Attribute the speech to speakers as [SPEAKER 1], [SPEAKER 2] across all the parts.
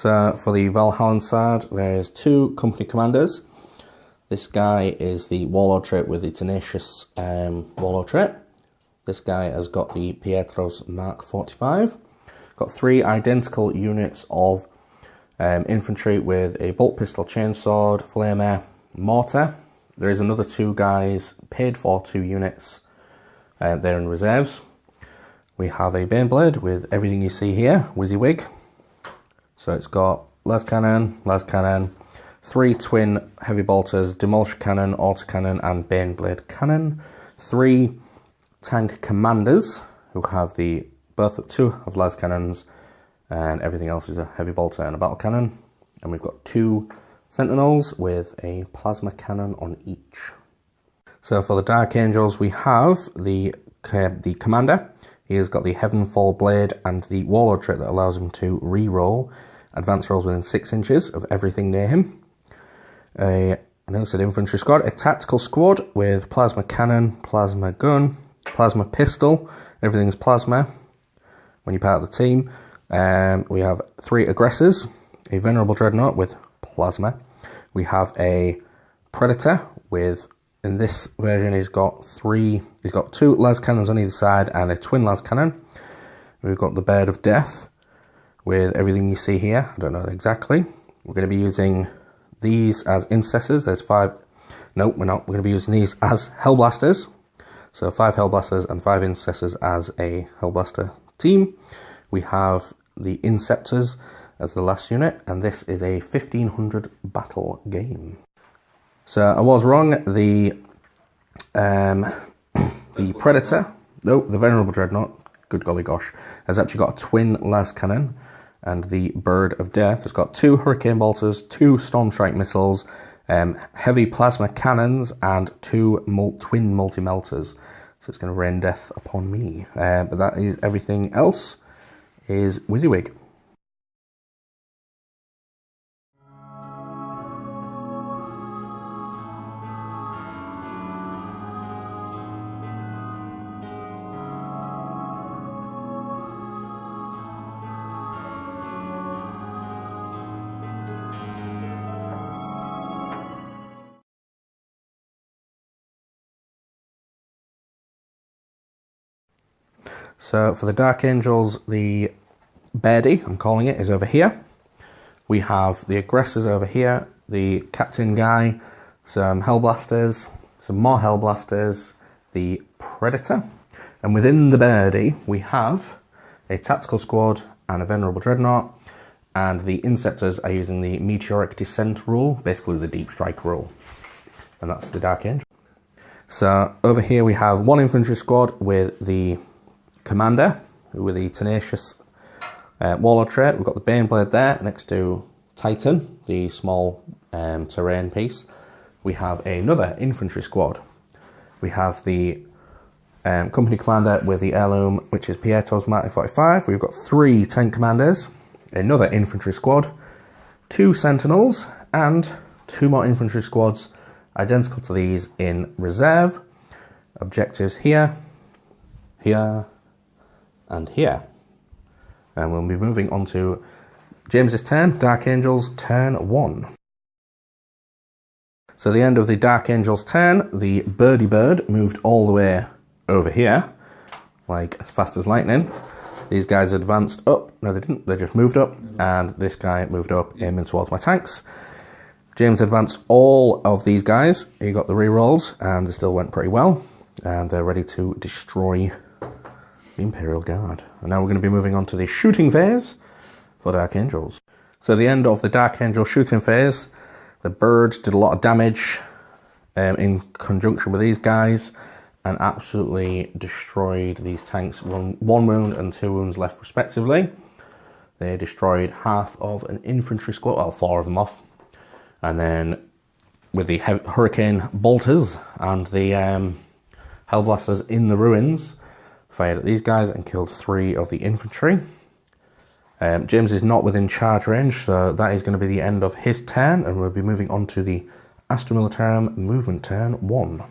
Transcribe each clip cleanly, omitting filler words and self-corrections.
[SPEAKER 1] So for the Valhallan side, there's two company commanders. This guy is the warlord trait with the tenacious warlord trait. This guy has got the Pietro's Mark 45. Got three identical units of infantry with a bolt pistol, chainsword, flamer, mortar. There is another two guys paid for 2 units. They're in reserves. We have a Baneblade with everything you see here, WYSIWYG. So it's got las cannon, 3 twin heavy bolters, demolition cannon, autocannon, and Baneblade cannon. 3 tank commanders who have the both 2 of las cannons, and everything else is a heavy bolter and a battle cannon. And we've got 2 sentinels with a plasma cannon on each. So for the Dark Angels, we have the commander. He has got the Heavenfall Blade and the Warlord trait that allows him to re-roll advanced rolls within 6 inches of everything near him. I know it's an infantry squad, a tactical squad with plasma cannon, plasma gun, plasma pistol. Everything's plasma when you're part of the team. We have 3 aggressors, a venerable dreadnought with plasma. We have a predator with, in this version, he's got 2 las cannons on either side and a twin las cannon. We've got the Bird of Death with everything you see here. I don't know exactly. We're going to be using these as incessors. There's 5. No, we're not. We're going to be using these as Hellblasters. So 5 Hellblasters and 5 incessors as a Hellblaster team. We have the Inceptors as the last unit, and this is a 1500 battle game. So I was wrong. The Predator, no, the Venerable Dreadnought, good golly gosh, has actually got a twin las cannon, and the Bird of Death has got 2 Hurricane Bolters, 2 Storm Strike missiles, heavy plasma cannons, and 2 twin multi-melters. So it's going to rain death upon me. But that is everything else is WYSIWYG. So for the Dark Angels, the Birdie, I'm calling it, is over here. We have the aggressors over here, the captain guy, some Hellblasters, some more Hellblasters, the Predator, and within the Birdie we have a tactical squad and a venerable dreadnought, and the Inceptors are using the meteoric descent rule, basically the deep strike rule, and that's the Dark Angel. So over here we have 1 infantry squad with the commander, with the tenacious warlord trait. We've got the Baneblade there next to Titan, the small terrain piece. We have another infantry squad. We have the company commander with the heirloom, which is Pietro's Mark 45. We've got 3 tank commanders, another infantry squad, 2 sentinels, and 2 more infantry squads identical to these in reserve. Objectives here, here, and here. And we'll be moving on to James's turn, Dark Angels turn 1. So the end of the Dark Angels turn, the Birdie Bird moved all the way over here, like as fast as lightning. These guys advanced up, no they didn't, they just moved up, and this guy moved up aiming towards my tanks. James advanced all of these guys, he got the rerolls, and they still went pretty well, and they're ready to destroy the Imperial Guard. And now we're going to be moving on to the shooting phase for Dark Angels. So the end of the Dark Angel shooting phase, the birds did a lot of damage in conjunction with these guys and absolutely destroyed these tanks. 1 wound and 2 wounds left respectively. They destroyed half of an infantry squad, well 4 of them off. And then with the Hurricane Bolters and the Hellblasters in the ruins, fired at these guys and killed 3 of the infantry. James is not within charge range, so that is going to be the end of his turn, and we'll be moving on to the Astra Militarum movement turn 1.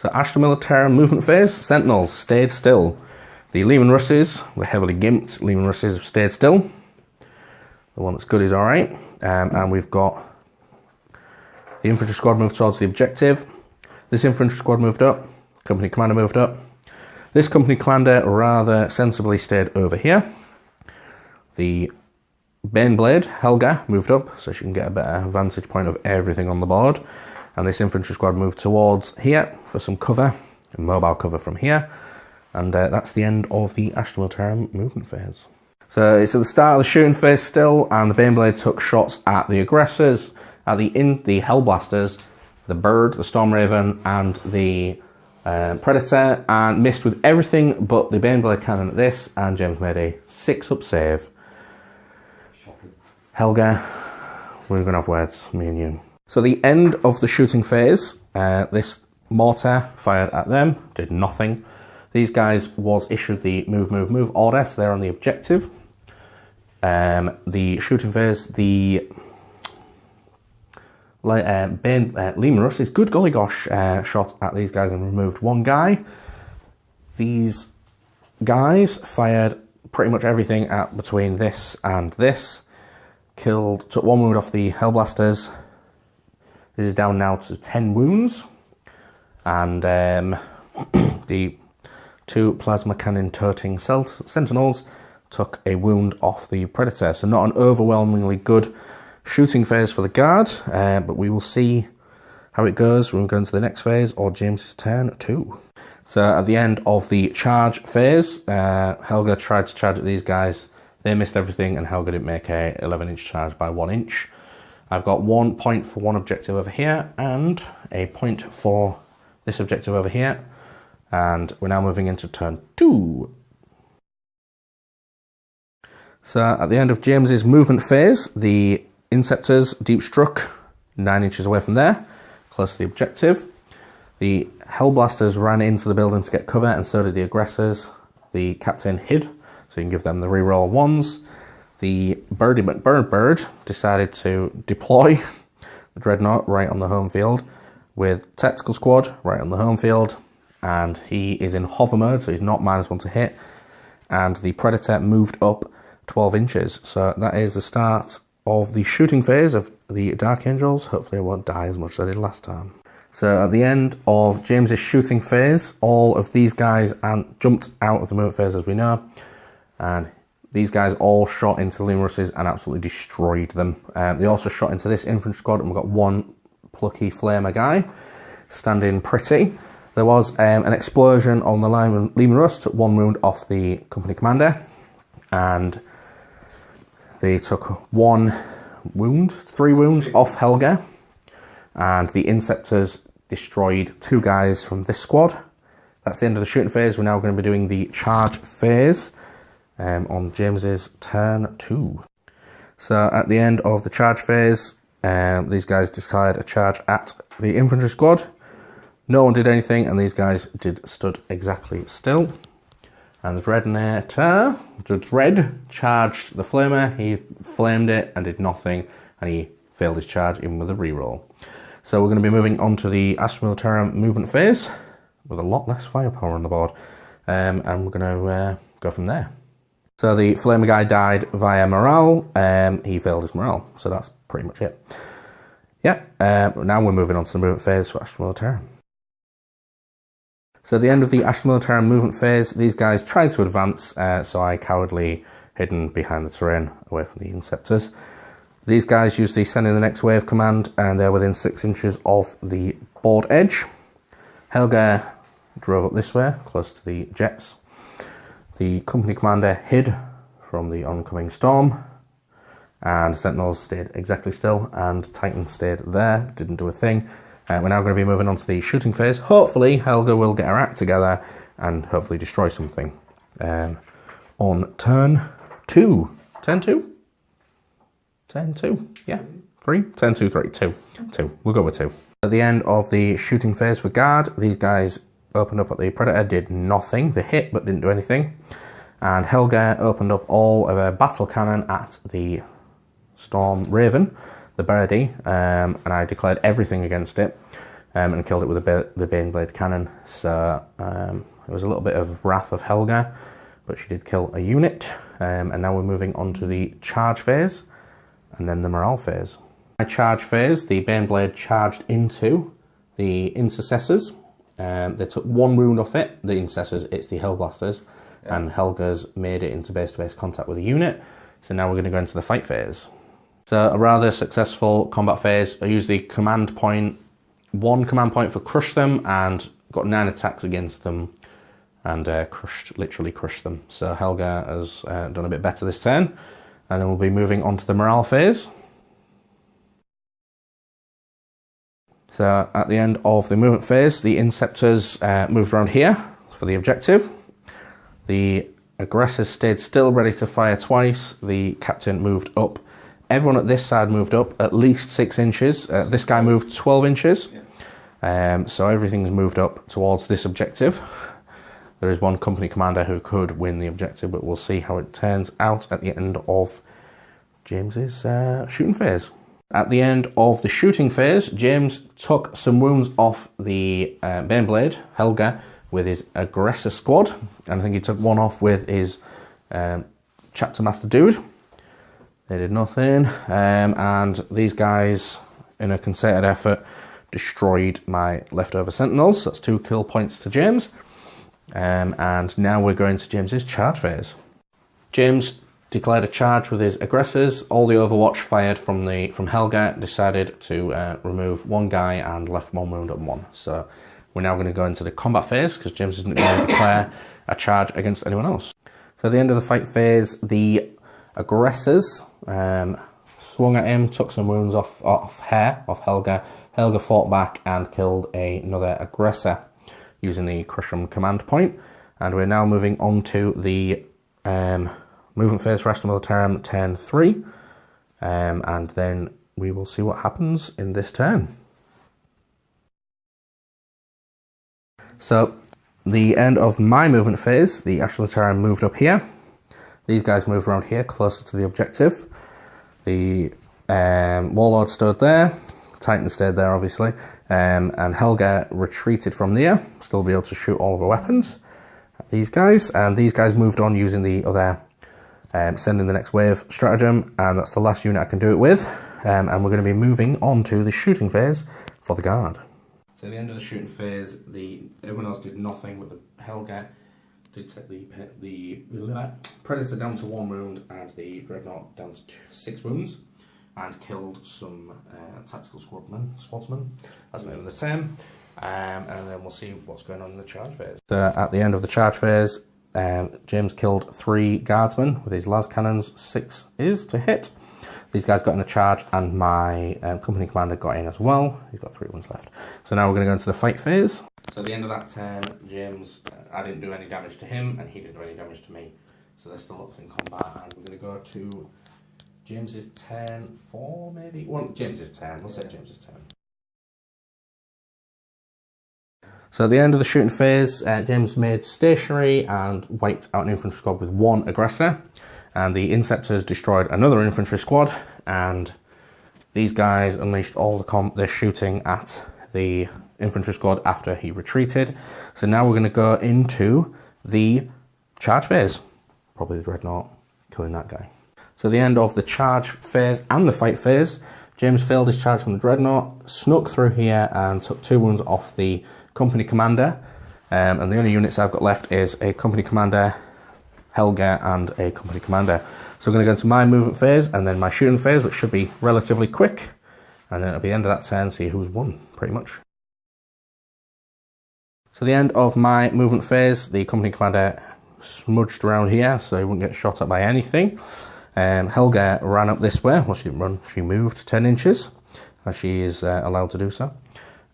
[SPEAKER 1] So Astra Militarum movement phase, Sentinels stayed still. The Leman Russes were heavily gimped, Leman Russes have stayed still. The one that's good is alright. And we've got the infantry squad moved towards the objective. This infantry squad moved up. Company commander moved up. This company commander rather sensibly stayed over here. The Baneblade, Helga, moved up so she can get a better vantage point of everything on the board. And this infantry squad moved towards here for some cover, mobile cover from here. And that's the end of the Ashton Militarum movement phase. So it's at the start of the shooting phase still, and the Baneblade took shots at the aggressors, at the Hellblasters, the Bird, the Storm Raven, and the Predator, and missed with everything but the Baneblade cannon at this, and James made a 6-up save. Helga, we're going to have words, me and you. So the end of the shooting phase, this mortar fired at them, did nothing. These guys was issued the move order, so they're on the objective. The shooting phase, the Lemurus is good golly gosh shot at these guys and removed one guy. These guys fired pretty much everything at between this and this. Took 1 wound off the Hellblasters. This is down now to 10 wounds. And the 2 plasma cannon toting sentinels took a wound off the Predator. So not an overwhelmingly good shooting phase for the guard, but we will see how it goes when we go into the next phase, or James's turn 2. So at the end of the charge phase, Helga tried to charge at these guys. They missed everything, and Helga didn't make a 11-inch charge by 1 inch. I've got 1 point for one objective over here, and a point for this objective over here. And we're now moving into turn 2. So at the end of James's movement phase, the Inceptors deep struck 9 inches away from there, close to the objective. The Hellblasters ran into the building to get cover, and so did the aggressors. The captain hid, so you can give them the reroll 1s. The Birdie McBird decided to deploy the Dreadnought right on the home field with Tactical Squad right on the home field, and he is in hover mode, so he's not -1 to hit. And the Predator moved up 12 inches. So that is the start of the shooting phase of the Dark Angels. Hopefully I won't die as much as I did last time. So at the end of James's shooting phase, all of these guys jumped out of the movement phase, as we know. And these guys all shot into the Lemuruses and absolutely destroyed them. They also shot into this infantry squad, and we've got one plucky flamer guy standing pretty. There was an explosion on the Lemurus, took 1 wound off the company commander, and they took 3 wounds off Helga, and the Inceptors destroyed 2 guys from this squad. That's the end of the shooting phase. We're now going to be doing the charge phase on James's turn 2. So at the end of the charge phase, these guys declared a charge at the infantry squad. No one did anything, and these guys stood exactly still. And the Dread charged the flamer. He flamed it and did nothing, and he failed his charge even with a reroll. So we're going to be moving on to the Ashton Militarum movement phase with a lot less firepower on the board, and we're going to go from there. So the flamer guy died via morale. He failed his morale, so that's pretty much it. Yeah, now we're moving on to the movement phase for Ashton Militarum. So at the end of the Ashton Militarum movement phase, these guys tried to advance, so I cowardly hidden behind the terrain away from the Inceptors. These guys used the send in the next wave command, and they're within 6 inches of the board edge. Helga drove up this way, close to the jets. The company commander hid from the oncoming storm, and Sentinels stayed exactly still, and Titan stayed there, didn't do a thing. We're now going to be moving on to the shooting phase. Hopefully Helga will get her act together and hopefully destroy something. On turn 2. Turn 2? Turn 2, yeah. 3? Turn 2, 3, 2. 2. We'll go with 2. At the end of the shooting phase for guard, these guys opened up at the Predator, did nothing. They hit but didn't do anything. And Helga opened up all of her battle cannon at the Storm Raven, the Birdie, and I declared everything against it and killed it with the Baneblade cannon. So it was a little bit of wrath of Helga, but she did kill a unit. And now we're moving on to the charge phase. and then the morale phase. My charge phase, the Baneblade charged into the intercessors. They took 1 wound off it. The intercessors, it's the Hellblasters, and Helga's made it into base-to-base contact with a unit. So now we're going to go into the fight phase. So a rather successful combat phase. I used the command point, 1 command point for crush them, and got 9 attacks against them, and literally crushed them. So Helga has done a bit better this turn, and then we'll be moving on to the morale phase. So at the end of the movement phase, the Inceptors moved around here for the objective. The aggressors stayed still, ready to fire twice. The captain moved up. Everyone at this side moved up at least 6 inches. This guy moved 12 inches. So everything's moved up towards this objective. There is 1 company commander who could win the objective, but we'll see how it turns out at the end of James's shooting phase. At the end of the shooting phase, James took some wounds off the Baneblade, Helga, with his aggressor squad, and I think he took 1 off with his chapter master dude. They did nothing, and these guys, in a concerted effort, destroyed my leftover sentinels. That's 2 kill points to James, and now we're going to James's charge phase. James declared a charge with his aggressors. All the overwatch fired from Helga decided to remove 1 guy and left 1 wound on 1. So we're now going to go into the combat phase because James isn't going to declare a charge against anyone else. So at the end of the fight phase, the aggressors swung at him, took some wounds off Helga. Helga fought back and killed another aggressor using the Crush'em command point. And we're now moving on to the movement phase for Astra Militarum turn 3, and then we will see what happens in this turn. So, the end of my movement phase, the Astra Militarum moved up here. These guys moved around here, closer to the objective. The Warlord stood there, Titan stayed there obviously, and Helga retreated from there, still be able to shoot all of her weapons at these guys, and these guys moved on using the other sending the next wave stratagem, and that's the last unit I can do it with, and we're going to be moving on to the shooting phase for the guard. So at the end of the shooting phase, everyone else did nothing, but the Helga did take the Predator down to 1 wound and the Dreadnought down to 6 wounds, and killed some tactical squadsmen. That's the end of the turn, and then we'll see what's going on in the charge phase. So at the end of the charge phase, James killed 3 guardsmen with his las cannons. 6 is to hit. These guys got in the charge, and my company commander got in as well. He's got 3 wounds left. So now we're going to go into the fight phase. So at the end of that turn, James, I didn't do any damage to him, and he didn't do any damage to me. So they're still up in combat, and we're going to go to James's turn 4, maybe? Well, James's turn. We'll say James's turn. So at the end of the shooting phase, James made stationary and wiped out an infantry squad with 1 aggressor, and the Inceptors destroyed another infantry squad, and these guys unleashed all their shooting at the infantry squad after he retreated. So now we're going to go into the charge phase. Probably the Dreadnought killing that guy. So at the end of the charge phase and the fight phase, James failed his charge from the Dreadnought, snuck through here and took 2 wounds off the company commander, and the only units I've got left is a company commander, Helga, and a company commander. So we're going to go into my movement phase and then my shooting phase, which should be relatively quick, and then at the end of that turn see who's won, pretty much. So the end of my movement phase, the company commander smudged around here so he wouldn't get shot at by anything. Helga ran up this way. Well, she didn't run, she moved 10 inches, as she is allowed to do so.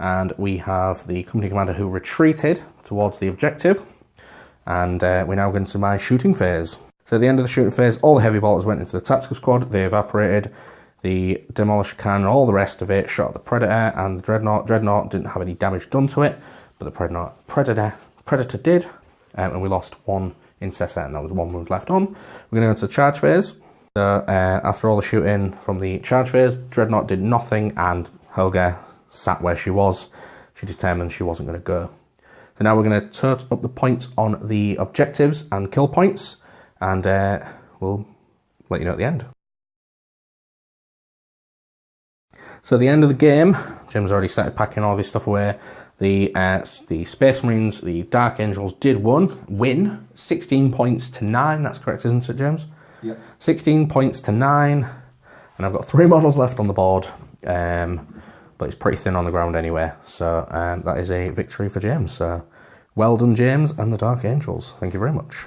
[SPEAKER 1] And we have the company commander who retreated towards the objective, and we're now going to my shooting phase. So at the end of the shooting phase, all the heavy bolters went into the tactical squad. They evaporated. The demolisher cannon, all the rest of it, shot at the Predator and the Dreadnought. Dreadnought didn't have any damage done to it, but the Predator did, and we lost 1 Incessor, and that was 1 wound left on. We're going to go to the charge phase. So after all the shooting from the charge phase, Dreadnought did nothing, and Helga sat where she was. She determined she wasn't going to go. So now we're going to tote up the points on the objectives and kill points, and we'll let you know at the end. So at the end of the game, Jim's already started packing all of his stuff away. The Space Marines, the Dark Angels, did win 16 points to 9. That's correct, isn't it, James?
[SPEAKER 2] Yep.
[SPEAKER 1] 16 points to 9. And I've got 3 models left on the board. But it's pretty thin on the ground anyway. So that is a victory for James. So well done, James and the Dark Angels. Thank you very much.